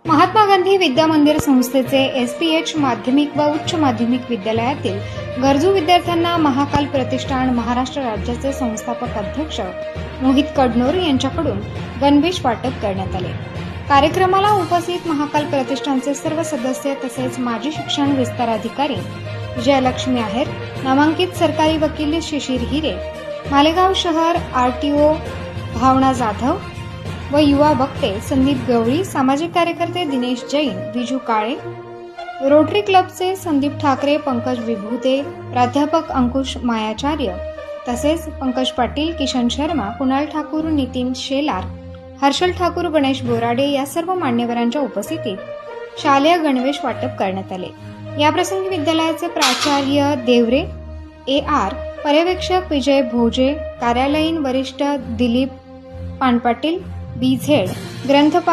महात्मा गांधी विद्या मंदिर संस्थेचे एसपीएच माध्यमिक व उच्च माध्यमिक विद्यालयातील गरजू विद्यार्थ्यांना महाकाल प्रतिष्ठान महाराष्ट्र राज्याचे संस्थापक अध्यक्ष मोहित कडनोर यांच्याकडून गणवेश वाटप करण्यात आले। कार्यक्रमाला उपस्थित महाकाल प्रतिष्ठानचे सर्व सदस्य तसेच माजी शिक्षण विस्तार अधिकारी जयलक्ष्मी आहेर, नामांकित सरकारी वकील शिशिर हिरे, मालेगाव शहर आरटीओ भावना जाधव व युवा वक्ते संदीप गवळी, सामाजिक कार्यकर्ते दिनेश जैन, विजू काळे, रोटरी क्लबचे संदीप ठाकरे, पंकज विभूते, प्राध्यापक अंकुश मायाचार्य तसेच पंकज पाटील, किशन शर्मा, कुणाल ठाकूर, नितीन शेलार, हर्षल ठाकूर, गणेश बोराडे या सर्व मान्यवरांच्या उपस्थितीत शालेय गणवेश वाटप करण्यात आले। याप्रसंगी विद्यालयाचे प्राचार्य देवरे AR, पर्यवेक्षक विजय भोजे, कार्यालयीन वरिष्ठ दिलीप पानपाटील BZ, ग्रंथपाल